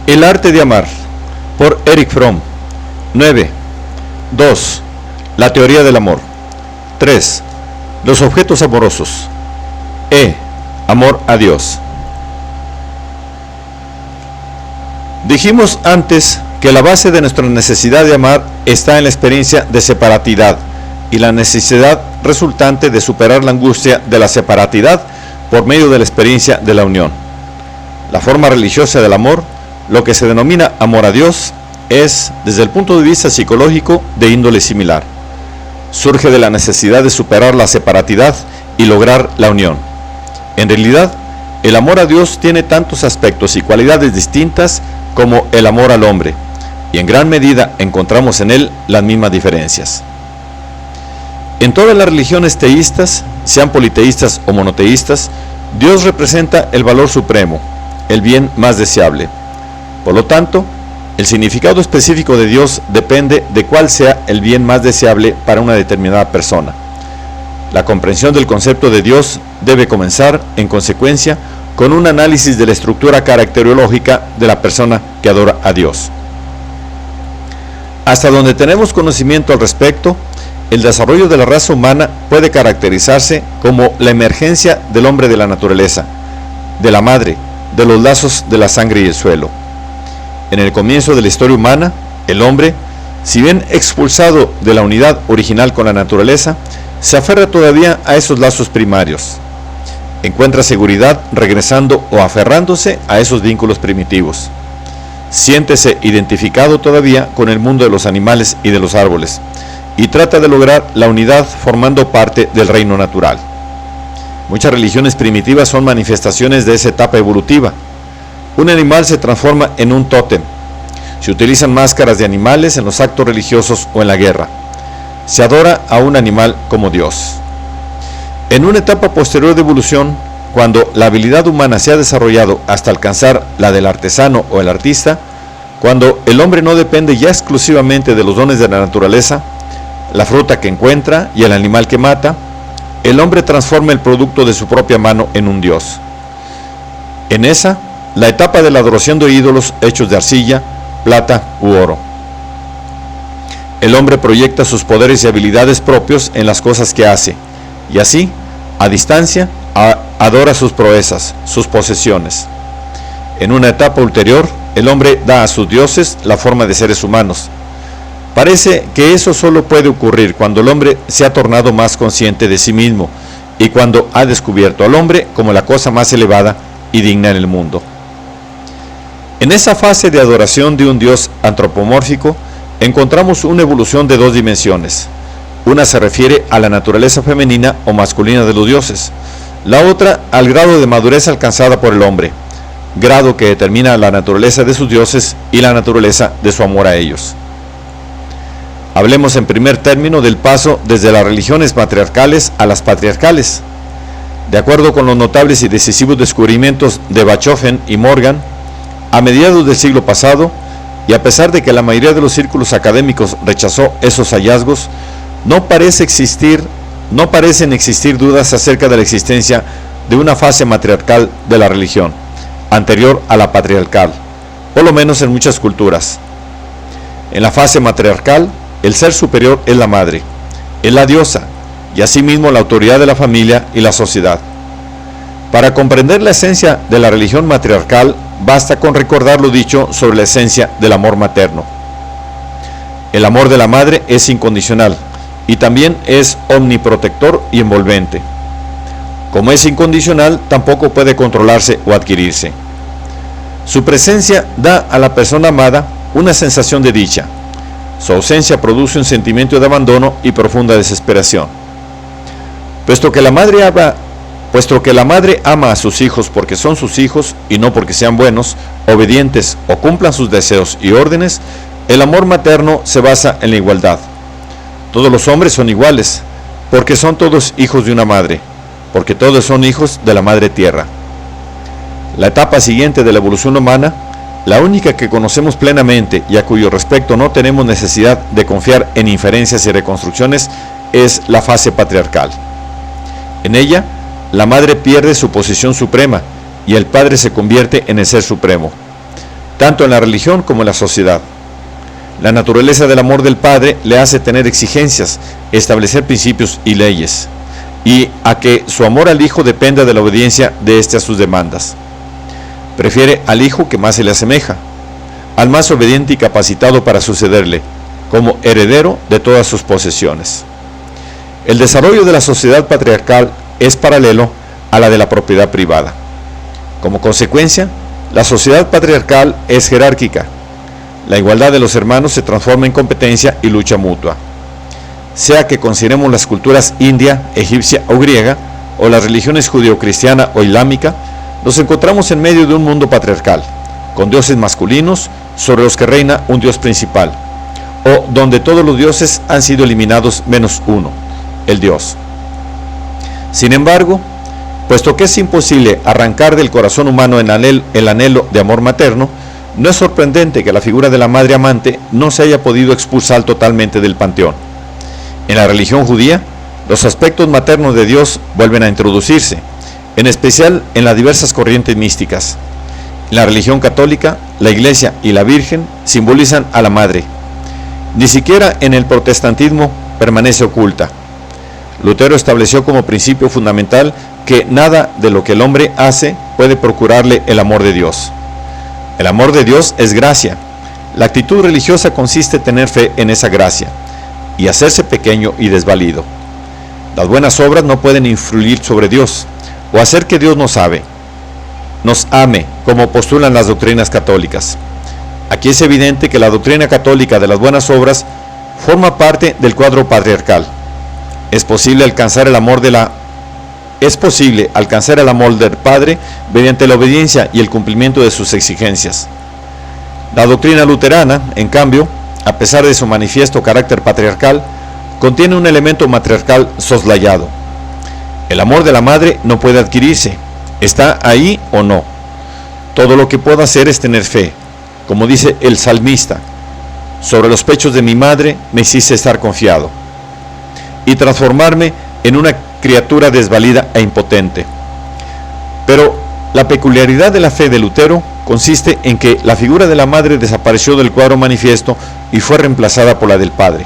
El arte de amar, por Erich Fromm. 9. 2. La teoría del amor. 3. Los objetos amorosos. Amor a Dios. Dijimos antes que la base de nuestra necesidad de amar está en la experiencia de separatidad y la necesidad resultante de superar la angustia de la separatidad por medio de la experiencia de la unión. La forma religiosa del amor, lo que se denomina amor a Dios, es, desde el punto de vista psicológico, de índole similar. Surge de la necesidad de superar la separatidad y lograr la unión. En realidad, el amor a Dios tiene tantos aspectos y cualidades distintas como el amor al hombre, y en gran medida encontramos en él las mismas diferencias. En todas las religiones teístas, sean politeístas o monoteístas, Dios representa el valor supremo, el bien más deseable. Por lo tanto, el significado específico de Dios depende de cuál sea el bien más deseable para una determinada persona. La comprensión del concepto de Dios debe comenzar, en consecuencia, con un análisis de la estructura caracterológica de la persona que adora a Dios. Hasta donde tenemos conocimiento al respecto, el desarrollo de la raza humana puede caracterizarse como la emergencia del hombre de la naturaleza, de la madre, de los lazos de la sangre y el suelo. En el comienzo de la historia humana, el hombre, si bien expulsado de la unidad original con la naturaleza, se aferra todavía a esos lazos primarios. Encuentra seguridad regresando o aferrándose a esos vínculos primitivos. Siéntese identificado todavía con el mundo de los animales y de los árboles, y trata de lograr la unidad formando parte del reino natural. Muchas religiones primitivas son manifestaciones de esa etapa evolutiva. Un animal se transforma en un tótem. Se utilizan máscaras de animales en los actos religiosos o en la guerra. Se adora a un animal como Dios. En una etapa posterior de evolución, cuando la habilidad humana se ha desarrollado hasta alcanzar la del artesano o el artista, cuando el hombre no depende ya exclusivamente de los dones de la naturaleza, la fruta que encuentra y el animal que mata, el hombre transforma el producto de su propia mano en un Dios. En esa, la etapa de la adoración de ídolos hechos de arcilla, plata u oro. El hombre proyecta sus poderes y habilidades propios en las cosas que hace, y así, a distancia, adora sus proezas, sus posesiones. En una etapa ulterior, el hombre da a sus dioses la forma de seres humanos. Parece que eso solo puede ocurrir cuando el hombre se ha tornado más consciente de sí mismo y cuando ha descubierto al hombre como la cosa más elevada y digna en el mundo. En esa fase de adoración de un Dios antropomórfico, encontramos una evolución de dos dimensiones. Una se refiere a la naturaleza femenina o masculina de los dioses, la otra al grado de madurez alcanzada por el hombre, grado que determina la naturaleza de sus dioses y la naturaleza de su amor a ellos. Hablemos en primer término del paso desde las religiones matriarcales a las patriarcales. De acuerdo con los notables y decisivos descubrimientos de Bachofen y Morgan, a mediados del siglo pasado, y a pesar de que la mayoría de los círculos académicos rechazó esos hallazgos, no parecen existir dudas acerca de la existencia de una fase matriarcal de la religión, anterior a la patriarcal, por lo menos en muchas culturas. En la fase matriarcal, el ser superior es la madre, es la diosa, y asimismo la autoridad de la familia y la sociedad. Para comprender la esencia de la religión matriarcal, basta con recordar lo dicho sobre la esencia del amor materno. El amor de la madre es incondicional y también es omniprotector y envolvente. Como es incondicional, tampoco puede controlarse o adquirirse. Su presencia da a la persona amada una sensación de dicha. Su ausencia produce un sentimiento de abandono y profunda desesperación. Puesto que la madre ama a sus hijos porque son sus hijos y no porque sean buenos, obedientes o cumplan sus deseos y órdenes, el amor materno se basa en la igualdad. Todos los hombres son iguales, porque son todos hijos de una madre, porque todos son hijos de la madre tierra. La etapa siguiente de la evolución humana, la única que conocemos plenamente y a cuyo respecto no tenemos necesidad de confiar en inferencias y reconstrucciones, es la fase patriarcal. En ella, la madre pierde su posición suprema y el padre se convierte en el ser supremo. tanto en la religión como en la sociedad. La naturaleza del amor del Padre le hace tener exigencias, establecer principios y leyes, y a que su amor al Hijo dependa de la obediencia de éste a sus demandas. Prefiere al Hijo que más se le asemeja, al más obediente y capacitado para sucederle, como heredero de todas sus posesiones. El desarrollo de la sociedad patriarcal es paralelo a la de la propiedad privada. Como consecuencia, la sociedad patriarcal es jerárquica. La igualdad de los hermanos se transforma en competencia y lucha mutua. Sea que consideremos las culturas india, egipcia o griega, o las religiones judeocristiana o islámica, nos encontramos en medio de un mundo patriarcal, con dioses masculinos sobre los que reina un dios principal, o donde todos los dioses han sido eliminados menos uno, el Dios. Sin embargo, puesto que es imposible arrancar del corazón humano el anhelo de amor materno, no es sorprendente que la figura de la madre amante no se haya podido expulsar totalmente del panteón. En la religión judía, los aspectos maternos de Dios vuelven a introducirse, en especial en las diversas corrientes místicas. En la religión católica, la Iglesia y la Virgen simbolizan a la madre. Ni siquiera en el protestantismo permanece oculta. Lutero estableció como principio fundamental que nada de lo que el hombre hace puede procurarle el amor de Dios. El amor de Dios es gracia. La actitud religiosa consiste en tener fe en esa gracia y hacerse pequeño y desvalido. Las buenas obras no pueden influir sobre Dios o hacer que Dios nos ame, como postulan las doctrinas católicas. Aquí es evidente que la doctrina católica de las buenas obras forma parte del cuadro patriarcal. Es posible alcanzar el amor del Padre mediante la obediencia y el cumplimiento de sus exigencias. La doctrina luterana, en cambio, a pesar de su manifiesto carácter patriarcal, contiene un elemento matriarcal soslayado. El amor de la madre no puede adquirirse, está ahí o no. Todo lo que puedo hacer es tener fe, como dice el salmista: sobre los pechos de mi madre me hiciste estar confiado, y transformarme en una criatura desvalida e impotente. Pero la peculiaridad de la fe de Lutero consiste en que la figura de la madre desapareció del cuadro manifiesto y fue reemplazada por la del padre.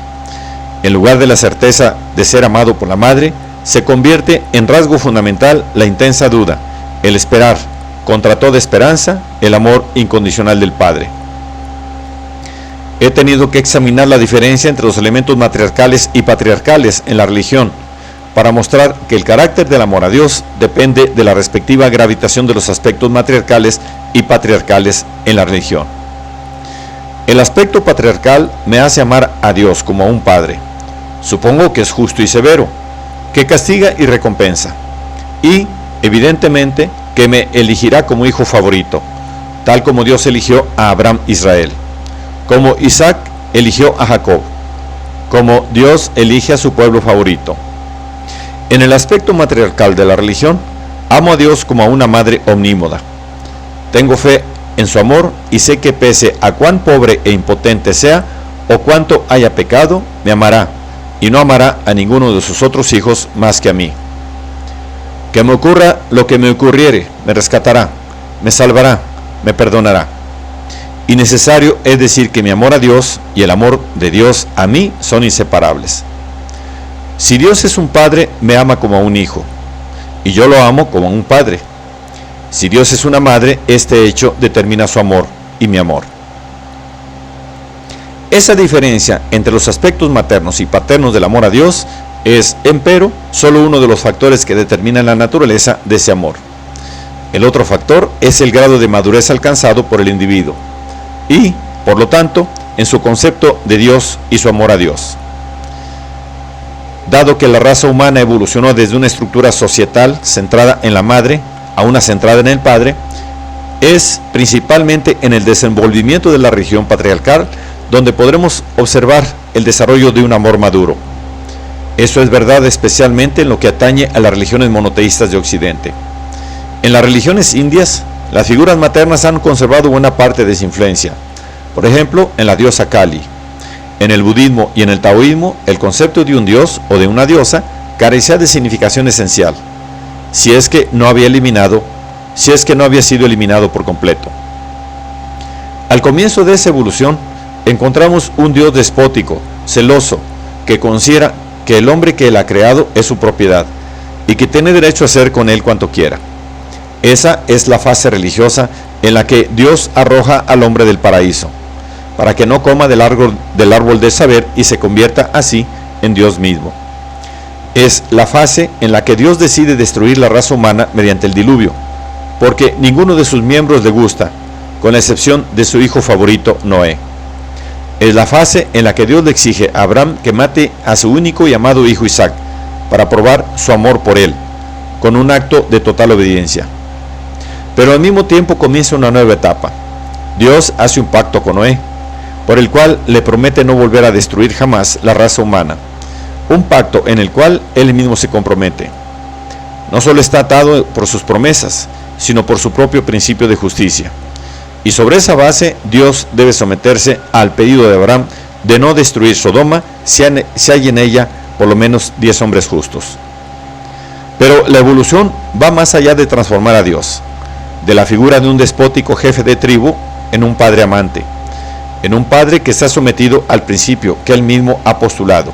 En lugar de la certeza de ser amado por la madre, se convierte en rasgo fundamental la intensa duda, el esperar, contra toda esperanza, el amor incondicional del padre. He tenido que examinar la diferencia entre los elementos matriarcales y patriarcales en la religión, para mostrar que el carácter del amor a Dios depende de la respectiva gravitación de los aspectos matriarcales y patriarcales en la religión. El aspecto patriarcal me hace amar a Dios como a un padre. Supongo que es justo y severo, que castiga y recompensa, y, evidentemente, que me elegirá como hijo favorito, tal como Dios eligió a Abraham Israel, como Isaac eligió a Jacob, como Dios elige a su pueblo favorito. En el aspecto matriarcal de la religión, amo a Dios como a una madre omnímoda. Tengo fe en su amor y sé que pese a cuán pobre e impotente sea, o cuánto haya pecado, me amará, y no amará a ninguno de sus otros hijos más que a mí. Que me ocurra lo que me ocurriere, me rescatará, me salvará, me perdonará. Y necesario es decir que mi amor a Dios y el amor de Dios a mí son inseparables. Si Dios es un padre, me ama como a un hijo, y yo lo amo como a un padre. Si Dios es una madre, este hecho determina su amor y mi amor. Esa diferencia entre los aspectos maternos y paternos del amor a Dios es, empero, solo uno de los factores que determinan la naturaleza de ese amor. El otro factor es el grado de madurez alcanzado por el individuo y, por lo tanto, en su concepto de Dios y su amor a Dios. Dado que la raza humana evolucionó desde una estructura societal centrada en la madre a una centrada en el padre, es principalmente en el desenvolvimiento de la religión patriarcal donde podremos observar el desarrollo de un amor maduro. Eso es verdad especialmente en lo que atañe a las religiones monoteístas de Occidente. En las religiones indias, las figuras maternas han conservado buena parte de su influencia. Por ejemplo, en la diosa Kali. En el budismo y en el taoísmo, el concepto de un dios o de una diosa carecía de significación esencial, si es que no había sido eliminado por completo. Al comienzo de esa evolución, encontramos un Dios despótico, celoso, que considera que el hombre que él ha creado es su propiedad y que tiene derecho a hacer con él cuanto quiera. Esa es la fase religiosa en la que Dios arroja al hombre del paraíso, para que no coma del árbol del saber y se convierta así en Dios mismo. Es la fase en la que Dios decide destruir la raza humana mediante el diluvio, porque ninguno de sus miembros le gusta, con la excepción de su hijo favorito, Noé. Es la fase en la que Dios le exige a Abraham que mate a su único y amado hijo Isaac, para probar su amor por él, con un acto de total obediencia. Pero al mismo tiempo comienza una nueva etapa. Dios hace un pacto con Noé, por el cual le promete no volver a destruir jamás la raza humana. Un pacto en el cual él mismo se compromete. No solo está atado por sus promesas, sino por su propio principio de justicia. Y sobre esa base, Dios debe someterse al pedido de Abraham de no destruir Sodoma si hay en ella por lo menos 10 hombres justos. Pero la evolución va más allá de transformar a Dios, de la figura de un despótico jefe de tribu en un padre amante, en un padre que está sometido al principio que él mismo ha postulado.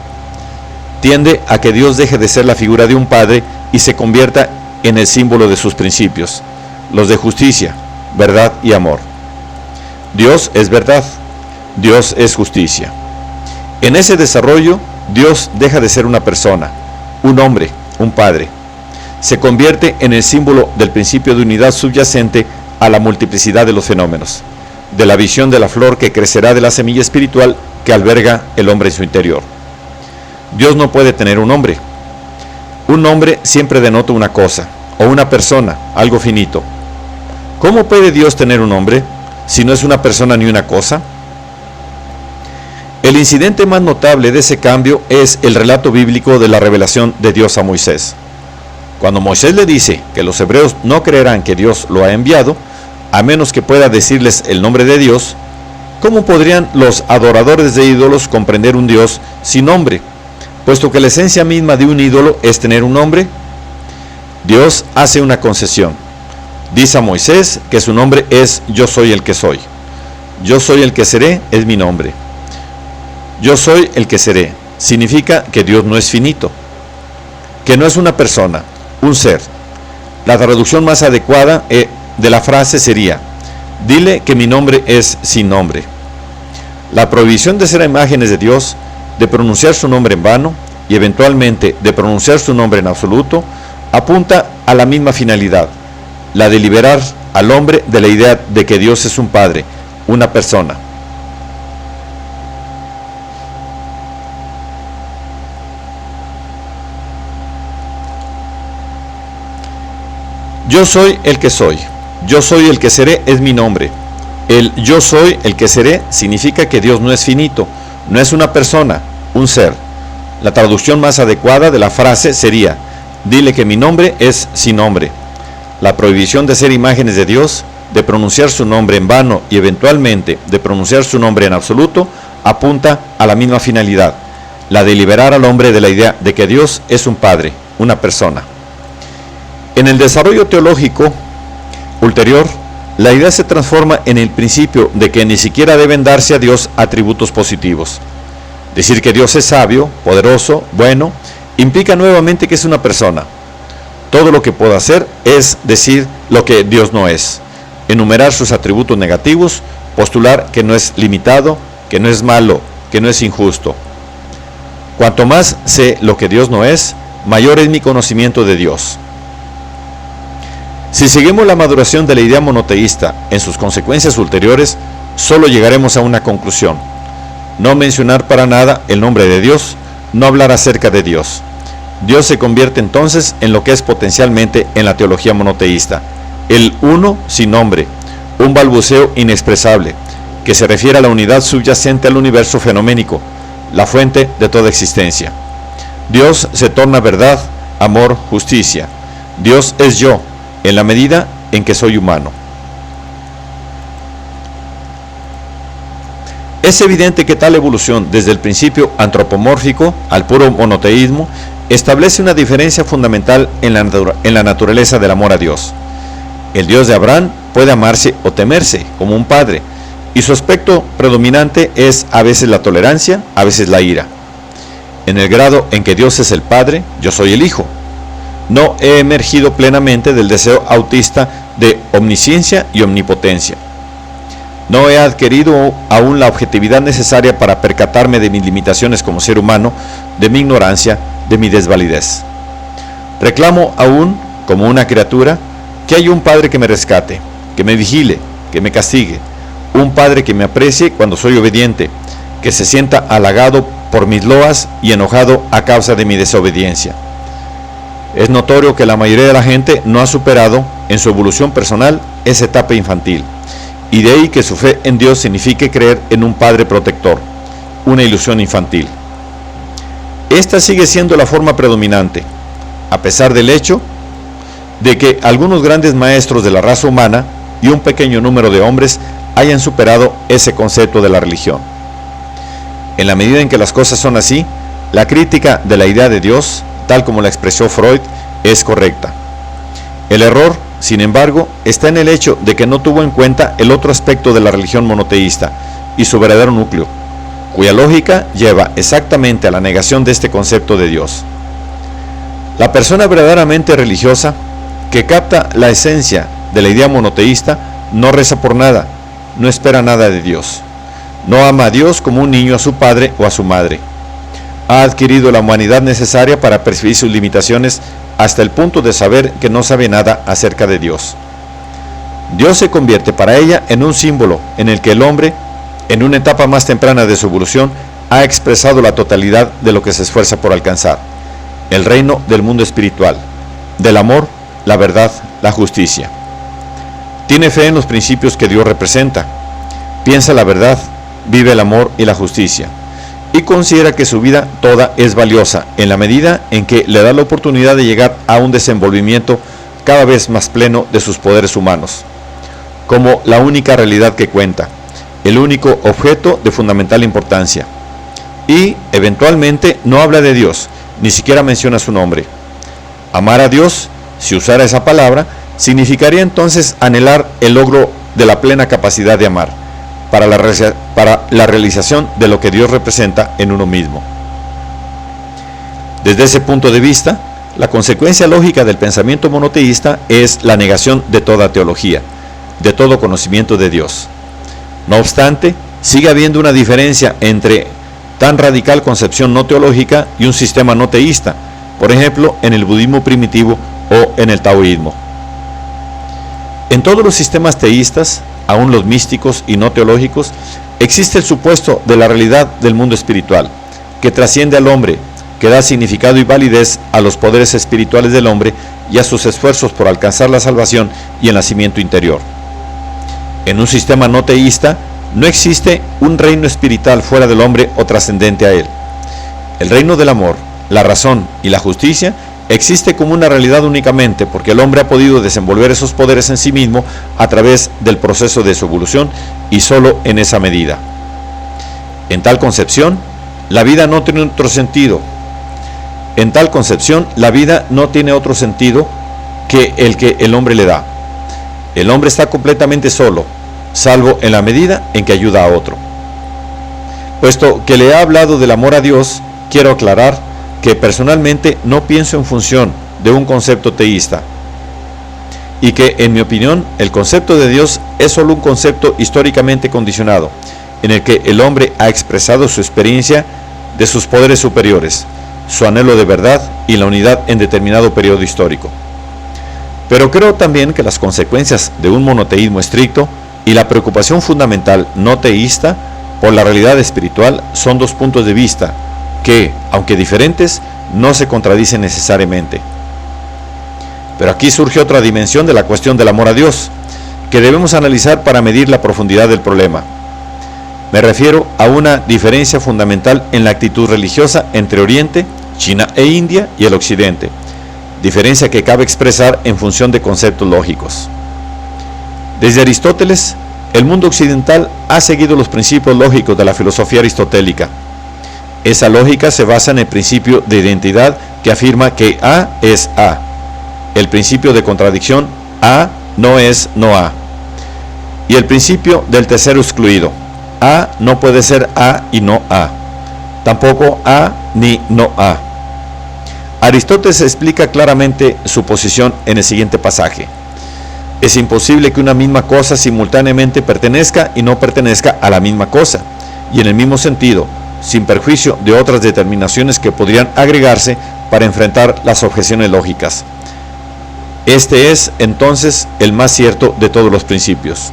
Tiende a que Dios deje de ser la figura de un padre y se convierta en el símbolo de sus principios, los de justicia, verdad y amor. Dios es verdad, Dios es justicia. En ese desarrollo, Dios deja de ser una persona, un hombre, un padre. Se convierte en el símbolo del principio de unidad subyacente a la multiplicidad de los fenómenos, de la visión de la flor que crecerá de la semilla espiritual que alberga el hombre en su interior. Dios no puede tener un nombre. Un nombre siempre denota una cosa, o una persona, algo finito. ¿Cómo puede Dios tener un nombre si no es una persona ni una cosa? El incidente más notable de ese cambio es el relato bíblico de la revelación de Dios a Moisés. Cuando Moisés le dice que los hebreos no creerán que Dios lo ha enviado, a menos que pueda decirles el nombre de Dios, ¿cómo podrían los adoradores de ídolos comprender un Dios sin nombre, puesto que la esencia misma de un ídolo es tener un nombre? Dios hace una concesión. Dice a Moisés que su nombre es Yo soy el que soy. Yo soy el que seré es mi nombre. Yo soy el que seré significa que Dios no es finito, que no es una persona, un ser. La traducción más adecuada de la frase sería: dile que mi nombre es sin nombre. La prohibición de ser imágenes de Dios, de pronunciar su nombre en vano y eventualmente de pronunciar su nombre en absoluto, apunta a la misma finalidad, la de liberar al hombre de la idea de que Dios es un padre, una persona. Yo soy el que soy. Yo soy el que seré es mi nombre. El yo soy el que seré significa que Dios no es finito, no es una persona, un ser. La traducción más adecuada de la frase sería: dile que mi nombre es sin nombre. La prohibición de ser imágenes de Dios, de pronunciar su nombre en vano y eventualmente de pronunciar su nombre en absoluto, apunta a la misma finalidad, la de liberar al hombre de la idea de que Dios es un padre, una persona. En el desarrollo teológico ulterior, la idea se transforma en el principio de que ni siquiera deben darse a Dios atributos positivos. Decir que Dios es sabio, poderoso, bueno, implica nuevamente que es una persona. Todo lo que puedo hacer es decir lo que Dios no es, enumerar sus atributos negativos, postular que no es limitado, que no es malo, que no es injusto. Cuanto más sé lo que Dios no es, mayor es mi conocimiento de Dios. Si seguimos la maduración de la idea monoteísta en sus consecuencias ulteriores, solo llegaremos a una conclusión: no mencionar para nada el nombre de Dios, no hablar acerca de Dios. Dios se convierte entonces en lo que es potencialmente en la teología monoteísta, el uno sin nombre, un balbuceo inexpresable, que se refiere a la unidad subyacente al universo fenoménico, la fuente de toda existencia. Dios se torna verdad, amor, justicia. Dios es yo, en la medida en que soy humano. Es evidente que tal evolución, desde el principio antropomórfico al puro monoteísmo, establece una diferencia fundamental en la naturaleza del amor a Dios. El Dios de Abraham puede amarse o temerse como un padre, y su aspecto predominante es a veces la tolerancia, a veces la ira. En el grado en que Dios es el Padre, yo soy el Hijo. No he emergido plenamente del deseo autista de omnisciencia y omnipotencia. No he adquirido aún la objetividad necesaria para percatarme de mis limitaciones como ser humano, de mi ignorancia, de mi desvalidez. Reclamo aún, como una criatura, que hay un Padre que me rescate, que me vigile, que me castigue, un Padre que me aprecie cuando soy obediente, que se sienta halagado por mis loas y enojado a causa de mi desobediencia. Es notorio que la mayoría de la gente no ha superado, en su evolución personal, esa etapa infantil, y de ahí que su fe en Dios signifique creer en un Padre protector, una ilusión infantil. Esta sigue siendo la forma predominante, a pesar del hecho de que algunos grandes maestros de la raza humana y un pequeño número de hombres hayan superado ese concepto de la religión. En la medida en que las cosas son así, la crítica de la idea de Dios, tal como la expresó Freud, es correcta. El error, sin embargo, está en el hecho de que no tuvo en cuenta el otro aspecto de la religión monoteísta y su verdadero núcleo, cuya lógica lleva exactamente a la negación de este concepto de Dios. La persona verdaderamente religiosa, que capta la esencia de la idea monoteísta, no reza por nada, no espera nada de Dios, no ama a Dios como un niño a su padre o a su madre. Ha adquirido la humanidad necesaria para percibir sus limitaciones hasta el punto de saber que no sabe nada acerca de Dios. Dios se convierte para ella en un símbolo en el que el hombre, en una etapa más temprana de su evolución, ha expresado la totalidad de lo que se esfuerza por alcanzar: el reino del mundo espiritual, del amor, la verdad, la justicia. Tiene fe en los principios que Dios representa, piensa la verdad, vive el amor y la justicia, y considera que su vida toda es valiosa en la medida en que le da la oportunidad de llegar a un desenvolvimiento cada vez más pleno de sus poderes humanos, como la única realidad que cuenta, el único objeto de fundamental importancia. Y, eventualmente, no habla de Dios, ni siquiera menciona su nombre. Amar a Dios, si usara esa palabra, significaría entonces anhelar el logro de la plena capacidad de amar, para la realización de lo que Dios representa en uno mismo. Desde ese punto de vista, la consecuencia lógica del pensamiento monoteísta es la negación de toda teología, de todo conocimiento de Dios. No obstante, sigue habiendo una diferencia entre tan radical concepción no teológica y un sistema no teísta, por ejemplo, en el budismo primitivo o en el taoísmo. En todos los sistemas teístas, aún los místicos y no teológicos, existe el supuesto de la realidad del mundo espiritual, que trasciende al hombre, que da significado y validez a los poderes espirituales del hombre y a sus esfuerzos por alcanzar la salvación y el nacimiento interior. En un sistema no teísta, no existe un reino espiritual fuera del hombre o trascendente a él. El reino del amor, la razón y la justicia existe como una realidad únicamente porque el hombre ha podido desenvolver esos poderes en sí mismo a través del proceso de su evolución y solo en esa medida. En tal concepción, la vida no tiene otro sentido. Que el que el hombre le da. El hombre está completamente solo, salvo en la medida en que ayuda a otro. Puesto que le he hablado del amor a Dios, quiero aclarar que personalmente no pienso en función de un concepto teísta, y que, en mi opinión, el concepto de Dios es solo un concepto históricamente condicionado, en el que el hombre ha expresado su experiencia de sus poderes superiores, su anhelo de verdad y la unidad en determinado periodo histórico. Pero creo también que las consecuencias de un monoteísmo estricto y la preocupación fundamental no teísta por la realidad espiritual son dos puntos de vista que, aunque diferentes, no se contradicen necesariamente. Pero aquí surge otra dimensión de la cuestión del amor a Dios, que debemos analizar para medir la profundidad del problema. Me refiero a una diferencia fundamental en la actitud religiosa entre Oriente, China e India y el Occidente, diferencia que cabe expresar en función de conceptos lógicos. Desde Aristóteles, el mundo occidental ha seguido los principios lógicos de la filosofía aristotélica. Esa lógica se basa en el principio de identidad que afirma que A es A, el principio de contradicción A no es no A, y el principio del tercero excluido. A no puede ser A y no A. Tampoco A ni no A. Aristóteles explica claramente su posición en el siguiente pasaje. Es imposible que una misma cosa simultáneamente pertenezca y no pertenezca a la misma cosa, y en el mismo sentido, sin perjuicio de otras determinaciones que podrían agregarse para enfrentar las objeciones lógicas. Este es, entonces, el más cierto de todos los principios.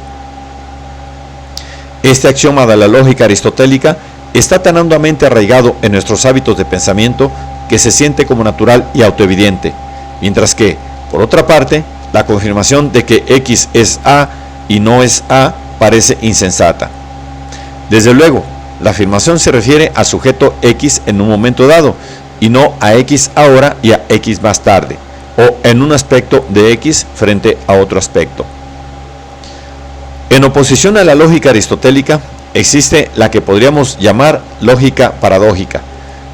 Este axioma de la lógica aristotélica está tan hondamente arraigado en nuestros hábitos de pensamiento que se siente como natural y autoevidente, mientras que, por otra parte, la confirmación de que X es A y no es A parece insensata. Desde luego, la afirmación se refiere al sujeto X en un momento dado, y no a X ahora y a X más tarde, o en un aspecto de X frente a otro aspecto. En oposición a la lógica aristotélica, existe la que podríamos llamar lógica paradójica,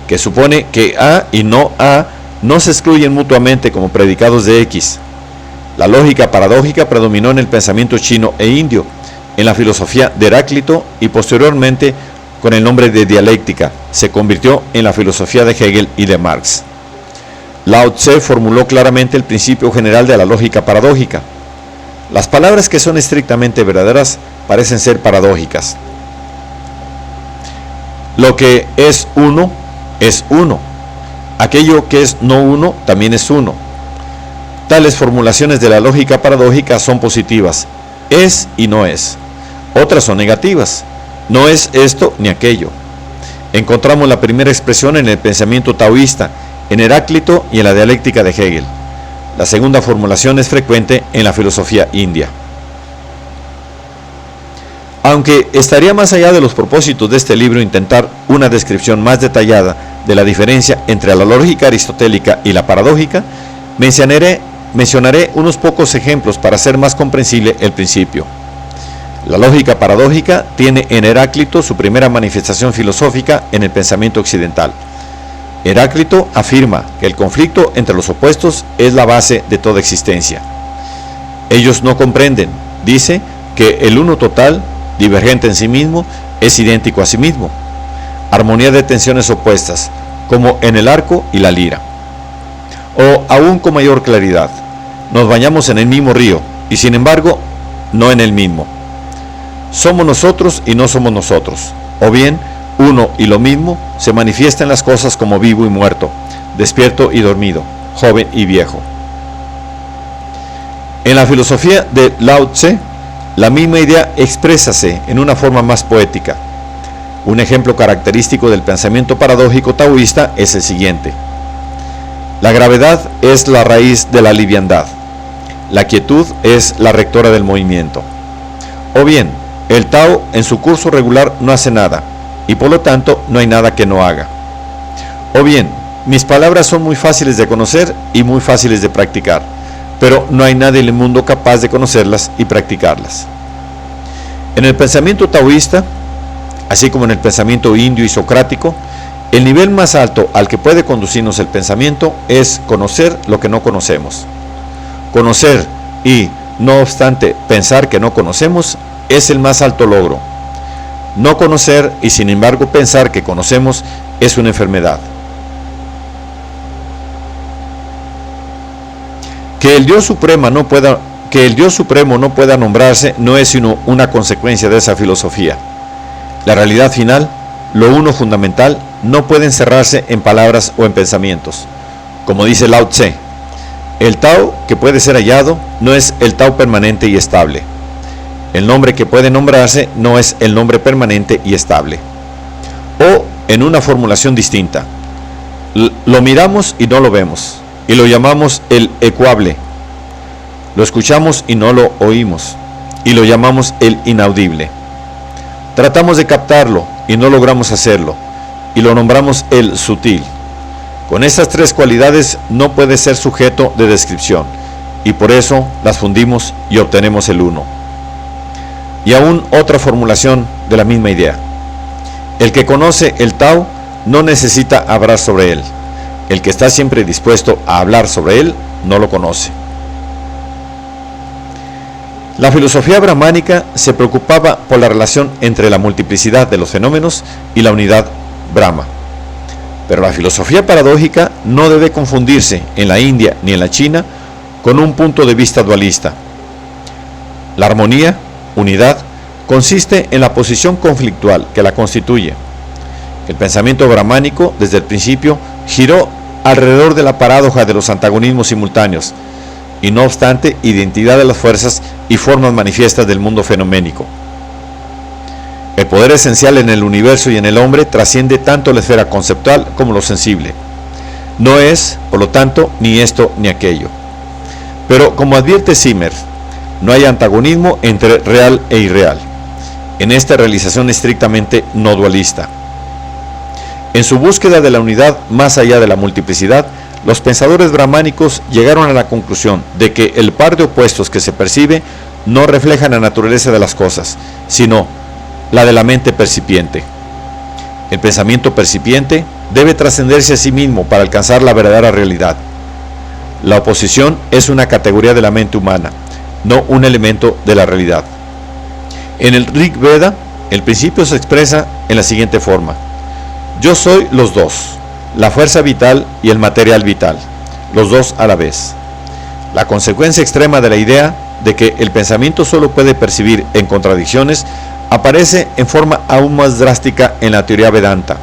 que supone que A y no A no se excluyen mutuamente como predicados de X. La lógica paradójica predominó en el pensamiento chino e indio, en la filosofía de Heráclito y posteriormente, con el nombre de dialéctica, se convirtió en la filosofía de Hegel y de Marx. Lao Tse formuló claramente el principio general de la lógica paradójica. Las palabras que son estrictamente verdaderas parecen ser paradójicas. Lo que es uno, aquello que es no uno, también es uno. Tales formulaciones de la lógica paradójica son positivas, es y no es. Otras son negativas, no es esto ni aquello. Encontramos la primera expresión en el pensamiento taoísta, en Heráclito y en la dialéctica de Hegel. La segunda formulación es frecuente en la filosofía india. Aunque estaría más allá de los propósitos de este libro intentar una descripción más detallada de la diferencia entre la lógica aristotélica y la paradójica, mencionaré unos pocos ejemplos para hacer más comprensible el principio. La lógica paradójica tiene en Heráclito su primera manifestación filosófica en el pensamiento occidental. Heráclito afirma que el conflicto entre los opuestos es la base de toda existencia. Ellos no comprenden, dice, que el uno total, divergente en sí mismo, es idéntico a sí mismo. Armonía de tensiones opuestas, como en el arco y la lira. O aún con mayor claridad, nos bañamos en el mismo río, y sin embargo, no en el mismo. Somos nosotros y no somos nosotros. O bien, uno y lo mismo se manifiesta en las cosas como vivo y muerto, despierto y dormido, joven y viejo. En la filosofía de Lao Tse, la misma idea exprésase en una forma más poética. Un ejemplo característico del pensamiento paradójico taoísta es el siguiente. La gravedad es la raíz de la liviandad. La quietud es la rectora del movimiento. O bien, el Tao en su curso regular no hace nada, y por lo tanto no hay nada que no haga. O bien, mis palabras son muy fáciles de conocer y muy fáciles de practicar, pero no hay nadie en el mundo capaz de conocerlas y practicarlas. En el pensamiento taoísta, así como en el pensamiento indio y socrático, el nivel más alto al que puede conducirnos el pensamiento es conocer lo que no conocemos. Conocer y, no obstante, pensar que no conocemos es el más alto logro. No conocer y sin embargo pensar que conocemos es una enfermedad. Que el Dios Supremo no pueda nombrarse no es sino una consecuencia de esa filosofía. La realidad final, lo uno fundamental, no puede encerrarse en palabras o en pensamientos. Como dice Lao Tse, el Tao que puede ser hallado no es el Tao permanente y estable. El nombre que puede nombrarse no es el nombre permanente y estable. O, en una formulación distinta, lo miramos y no lo vemos, y lo llamamos el ecuable. Lo escuchamos y no lo oímos, y lo llamamos el inaudible. Tratamos de captarlo y no logramos hacerlo, y lo nombramos el sutil. Con estas tres cualidades no puede ser sujeto de descripción, y por eso las fundimos y obtenemos el uno. Y aún otra formulación de la misma idea. El que conoce el Tao no necesita hablar sobre él. El que está siempre dispuesto a hablar sobre él no lo conoce. La filosofía brahmánica se preocupaba por la relación entre la multiplicidad de los fenómenos y la unidad Brahma. Pero la filosofía paradójica no debe confundirse en la India ni en la China con un punto de vista dualista. La armonía, unidad, consiste en la posición conflictual que la constituye. El pensamiento brahmánico, desde el principio, giró alrededor de la paradoja de los antagonismos simultáneos, y no obstante, identidad de las fuerzas y formas manifiestas del mundo fenoménico. El poder esencial en el universo y en el hombre trasciende tanto la esfera conceptual como lo sensible. No es, por lo tanto, ni esto ni aquello. Pero, como advierte Zimmer, no hay antagonismo entre real e irreal, en esta realización estrictamente no dualista. En su búsqueda de la unidad más allá de la multiplicidad, los pensadores brahmánicos llegaron a la conclusión de que el par de opuestos que se percibe no reflejan la naturaleza de las cosas, sino la de la mente percipiente. El pensamiento percipiente debe trascenderse a sí mismo para alcanzar la verdadera realidad. La oposición es una categoría de la mente humana, no un elemento de la realidad. En el Rig Veda, el principio se expresa en la siguiente forma: yo soy los dos, la fuerza vital y el material vital, los dos a la vez. La consecuencia extrema de la idea de que el pensamiento solo puede percibir en contradicciones aparece en forma aún más drástica en la teoría Vedanta,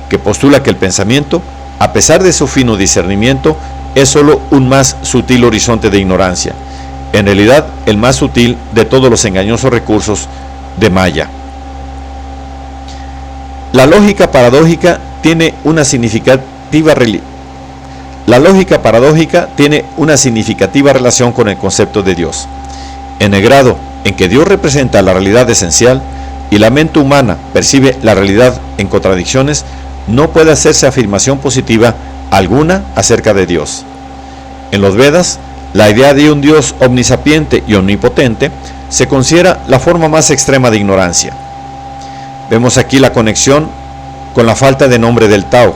que postula que el pensamiento, a pesar de su fino discernimiento, es solo un más sutil horizonte de ignorancia, en realidad el más sutil de todos los engañosos recursos de Maya. La lógica paradójica tiene una significativa relación con el concepto de Dios. En el grado en que Dios representa la realidad esencial y la mente humana percibe la realidad en contradicciones, no puede hacerse afirmación positiva alguna acerca de Dios. En los Vedas, la idea de un Dios omnisapiente y omnipotente se considera la forma más extrema de ignorancia. Vemos aquí la conexión con la falta de nombre del Tao.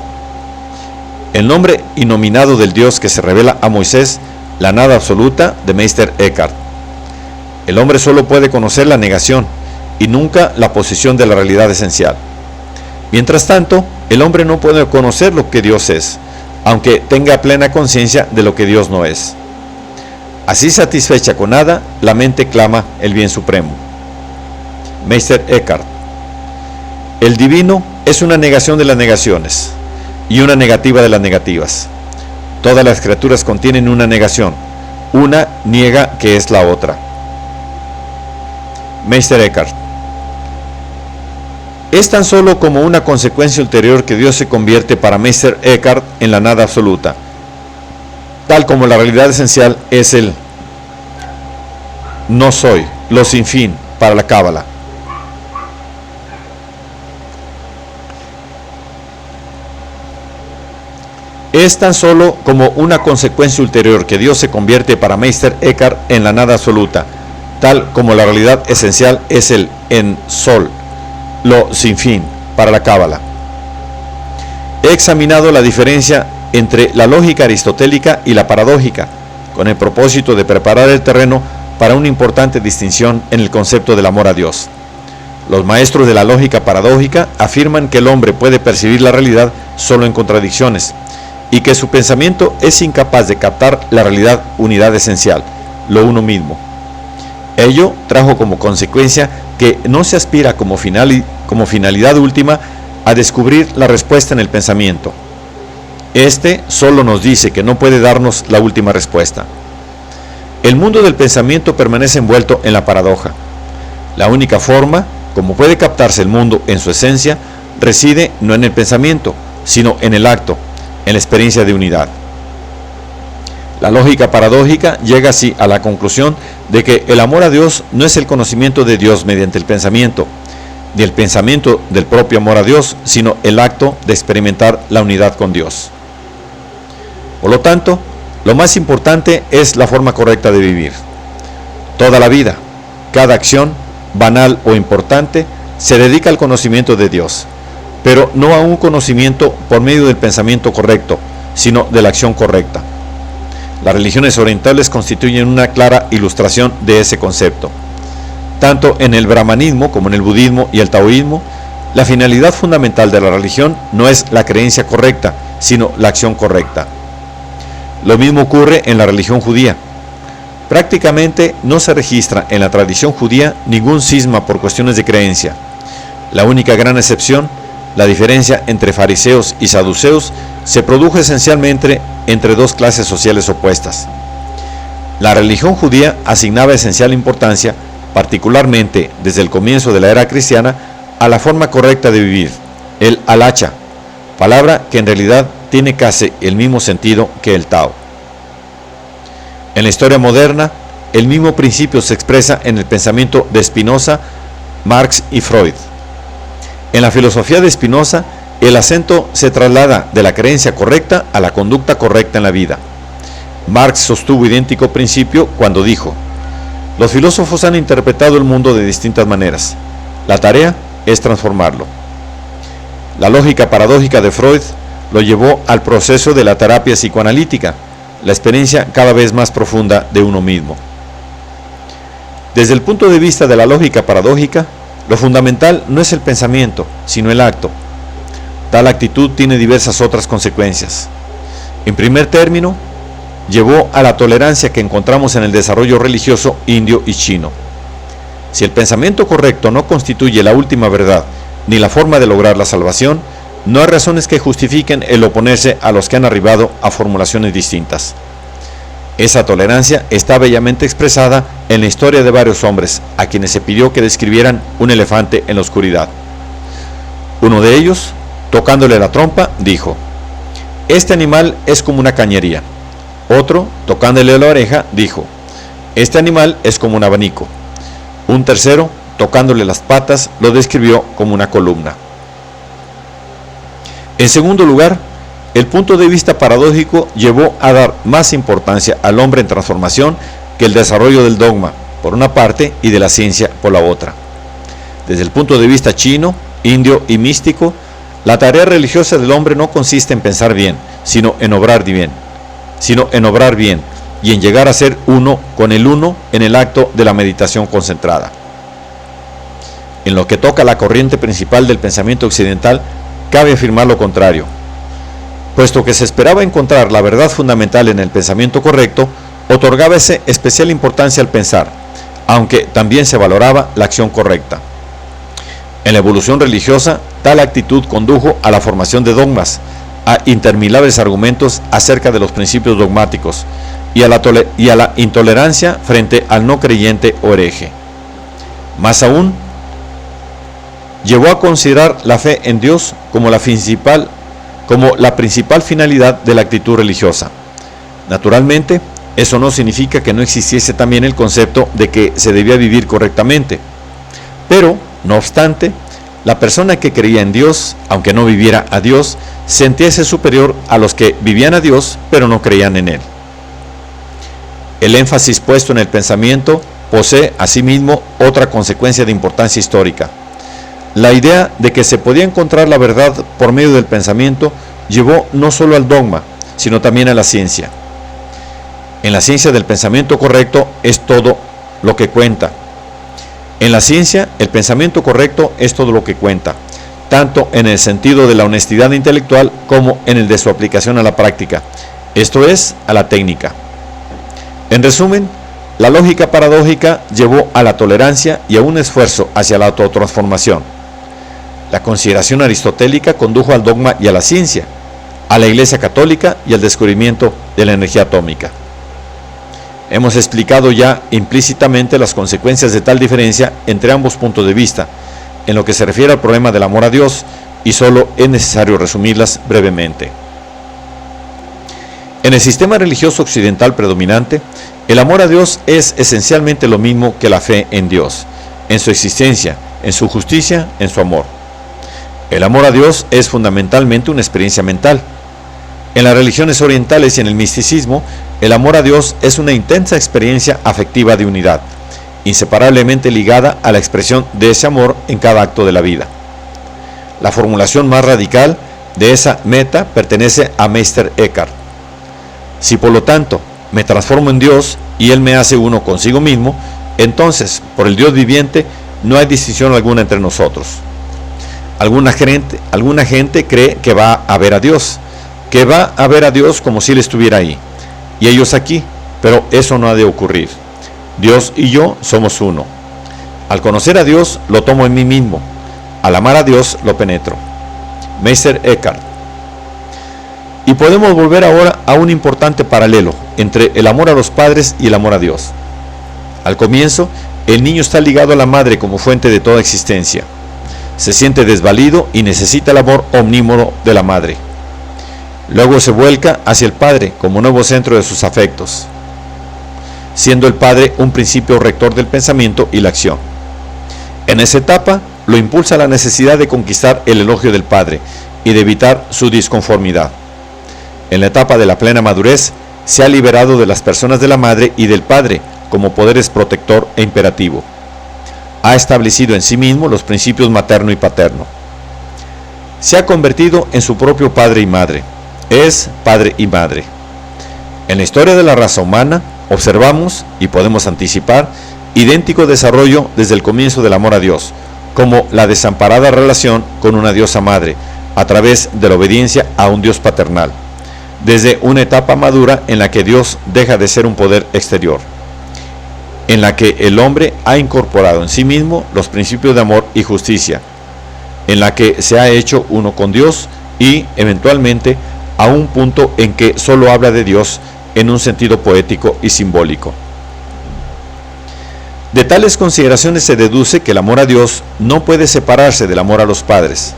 El nombre innominado del Dios que se revela a Moisés, la nada absoluta, de Meister Eckhart. El hombre solo puede conocer la negación y nunca la posición de la realidad esencial. Mientras tanto, el hombre no puede conocer lo que Dios es, aunque tenga plena conciencia de lo que Dios no es. Así satisfecha con nada, la mente clama el bien supremo. Meister Eckhart. El divino es una negación de las negaciones y una negativa de las negativas. Todas las criaturas contienen una negación. Una niega que es la otra. Meister Eckhart. Es tan solo como una consecuencia ulterior que Dios se convierte para Meister Eckhart en la nada absoluta, tal como la realidad esencial es el no soy, lo sin fin, para la Cábala. Es tan solo como una consecuencia ulterior que Dios se convierte para Meister Eckhart en la nada absoluta, tal como la realidad esencial es el en sol, lo sin fin, para la Cábala. He examinado la diferencia entre la lógica aristotélica y la paradójica, con el propósito de preparar el terreno para una importante distinción en el concepto del amor a Dios. Los maestros de la lógica paradójica afirman que el hombre puede percibir la realidad solo en contradicciones, y que su pensamiento es incapaz de captar la realidad unidad esencial, lo uno mismo. Ello trajo como consecuencia que no se aspira como finalidad última a descubrir la respuesta en el pensamiento. Este solo nos dice que no puede darnos la última respuesta. El mundo del pensamiento permanece envuelto en la paradoja. La única forma como puede captarse el mundo en su esencia reside no en el pensamiento, sino en el acto, en la experiencia de unidad. La lógica paradójica llega así a la conclusión de que el amor a Dios no es el conocimiento de Dios mediante el pensamiento, ni el pensamiento del propio amor a Dios, sino el acto de experimentar la unidad con Dios. Por lo tanto, lo más importante es la forma correcta de vivir. Toda la vida, cada acción, banal o importante, se dedica al conocimiento de Dios, pero no a un conocimiento por medio del pensamiento correcto, sino de la acción correcta. Las religiones orientales constituyen una clara ilustración de ese concepto. Tanto en el brahmanismo como en el budismo y el taoísmo, la finalidad fundamental de la religión no es la creencia correcta, sino la acción correcta. Lo mismo ocurre en la religión judía. Prácticamente no se registra en la tradición judía ningún cisma por cuestiones de creencia. La única gran excepción, la diferencia entre fariseos y saduceos, se produjo esencialmente entre dos clases sociales opuestas. La religión judía asignaba esencial importancia, particularmente desde el comienzo de la era cristiana, a la forma correcta de vivir, el halacha, palabra que en realidad tiene casi el mismo sentido que el Tao. En la historia moderna, el mismo principio se expresa en el pensamiento de Spinoza, Marx y Freud. En la filosofía de Spinoza, el acento se traslada de la creencia correcta a la conducta correcta en la vida. Marx sostuvo idéntico principio cuando dijo: los filósofos han interpretado el mundo de distintas maneras. La tarea es transformarlo. La lógica paradójica de Freud lo llevó al proceso de la terapia psicoanalítica, la experiencia cada vez más profunda de uno mismo. Desde el punto de vista de la lógica paradójica, lo fundamental no es el pensamiento, sino el acto. Tal actitud tiene diversas otras consecuencias. En primer término, llevó a la tolerancia que encontramos en el desarrollo religioso indio y chino. Si el pensamiento correcto no constituye la última verdad ni la forma de lograr la salvación, no hay razones que justifiquen el oponerse a los que han arribado a formulaciones distintas. Esa tolerancia está bellamente expresada en la historia de varios hombres a quienes se pidió que describieran un elefante en la oscuridad. Uno de ellos, tocándole la trompa, dijo: este animal es como una cañería. Otro, tocándole la oreja, dijo: este animal es como un abanico. Un tercero, tocándole las patas, lo describió como una columna. En segundo lugar, el punto de vista paradójico llevó a dar más importancia al hombre en transformación que el desarrollo del dogma, por una parte, y de la ciencia, por la otra. Desde el punto de vista chino, indio y místico, la tarea religiosa del hombre no consiste en pensar bien, sino en obrar bien, y en llegar a ser uno con el uno en el acto de la meditación concentrada. En lo que toca a la corriente principal del pensamiento occidental, cabe afirmar lo contrario. Puesto que se esperaba encontrar la verdad fundamental en el pensamiento correcto, otorgábase especial importancia al pensar, aunque también se valoraba la acción correcta. En la evolución religiosa, tal actitud condujo a la formación de dogmas, a interminables argumentos acerca de los principios dogmáticos y a la intolerancia frente al no creyente o hereje. Más aún, llevó a considerar la fe en Dios como la principal finalidad de la actitud religiosa. Naturalmente, eso no significa que no existiese también el concepto de que se debía vivir correctamente. Pero, no obstante, la persona que creía en Dios, aunque no viviera a Dios, sentíase superior a los que vivían a Dios, pero no creían en Él. El énfasis puesto en el pensamiento posee asimismo otra consecuencia de importancia histórica. La idea de que se podía encontrar la verdad por medio del pensamiento llevó no solo al dogma, sino también a la ciencia. En la ciencia del pensamiento correcto es todo lo que cuenta. En la ciencia, el pensamiento correcto es todo lo que cuenta, tanto en el sentido de la honestidad intelectual como en el de su aplicación a la práctica, esto es, a la técnica. En resumen, la lógica paradójica llevó a la tolerancia y a un esfuerzo hacia la autotransformación. La consideración aristotélica condujo al dogma y a la ciencia, a la Iglesia Católica y al descubrimiento de la energía atómica. Hemos explicado ya implícitamente las consecuencias de tal diferencia entre ambos puntos de vista, en lo que se refiere al problema del amor a Dios, y solo es necesario resumirlas brevemente. En el sistema religioso occidental predominante, el amor a Dios es esencialmente lo mismo que la fe en Dios, en su existencia, en su justicia, en su amor. El amor a Dios es fundamentalmente una experiencia mental. En las religiones orientales y en el misticismo, el amor a Dios es una intensa experiencia afectiva de unidad, inseparablemente ligada a la expresión de ese amor en cada acto de la vida. La formulación más radical de esa meta pertenece a Meister Eckhart. Si por lo tanto me transformo en Dios y Él me hace uno consigo mismo, entonces, por el Dios viviente, no hay distinción alguna entre nosotros. Alguna gente cree que va a ver a Dios, como si Él estuviera ahí, y ellos aquí, pero eso no ha de ocurrir. Dios y yo somos uno. Al conocer a Dios, lo tomo en mí mismo. Al amar a Dios, lo penetro. Meister Eckhart. Y podemos volver ahora a un importante paralelo entre el amor a los padres y el amor a Dios. Al comienzo, el niño está ligado a la madre como fuente de toda existencia. Se siente desvalido y necesita el amor omnímodo de la madre. Luego se vuelca hacia el padre como nuevo centro de sus afectos, siendo el padre un principio rector del pensamiento y la acción. En esa etapa, lo impulsa la necesidad de conquistar el elogio del padre y de evitar su disconformidad. En la etapa de la plena madurez, se ha liberado de las personas de la madre y del padre como poderes protector e imperativo. Ha establecido en sí mismo los principios materno y paterno. Se ha convertido en su propio padre y madre. Es padre y madre. En la historia de la raza humana, observamos, y podemos anticipar, idéntico desarrollo desde el comienzo del amor a Dios, como la desamparada relación con una diosa madre, a través de la obediencia a un Dios paternal, desde una etapa madura en la que Dios deja de ser un poder exterior, en la que el hombre ha incorporado en sí mismo los principios de amor y justicia, en la que se ha hecho uno con Dios y, eventualmente, a un punto en que solo habla de Dios en un sentido poético y simbólico. De tales consideraciones se deduce que el amor a Dios no puede separarse del amor a los padres.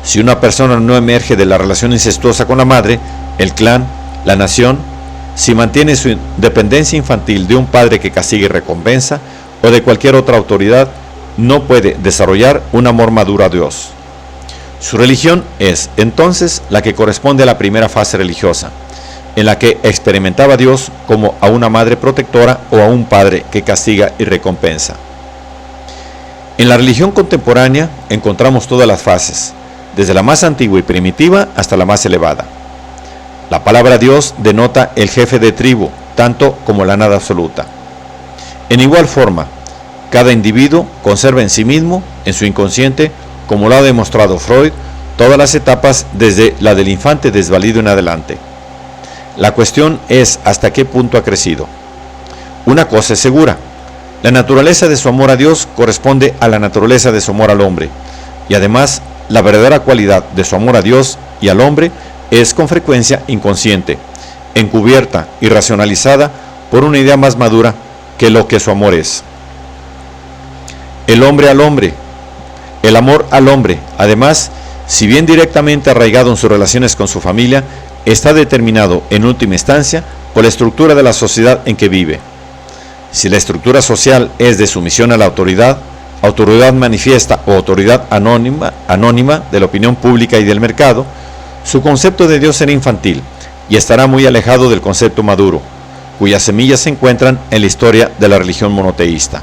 Si una persona no emerge de la relación incestuosa con la madre, el clan, la nación, si mantiene su dependencia infantil de un padre que castiga y recompensa, o de cualquier otra autoridad, no puede desarrollar un amor maduro a Dios. Su religión es, entonces, la que corresponde a la primera fase religiosa, en la que experimentaba a Dios como a una madre protectora o a un padre que castiga y recompensa. En la religión contemporánea encontramos todas las fases, desde la más antigua y primitiva hasta la más elevada. La palabra Dios denota el jefe de tribu, tanto como la nada absoluta. En igual forma, cada individuo conserva en sí mismo, en su inconsciente, como lo ha demostrado Freud, todas las etapas desde la del infante desvalido en adelante. La cuestión es hasta qué punto ha crecido. Una cosa es segura: la naturaleza de su amor a Dios corresponde a la naturaleza de su amor al hombre, y además la verdadera cualidad de su amor a Dios y al hombre es con frecuencia inconsciente, encubierta y racionalizada por una idea más madura que lo que su amor es. El hombre al hombre, el amor al hombre, además, si bien directamente arraigado en sus relaciones con su familia, está determinado en última instancia por la estructura de la sociedad en que vive. Si la estructura social es de sumisión a la autoridad manifiesta o autoridad anónima de la opinión pública y del mercado, su concepto de Dios será infantil y estará muy alejado del concepto maduro, cuyas semillas se encuentran en la historia de la religión monoteísta.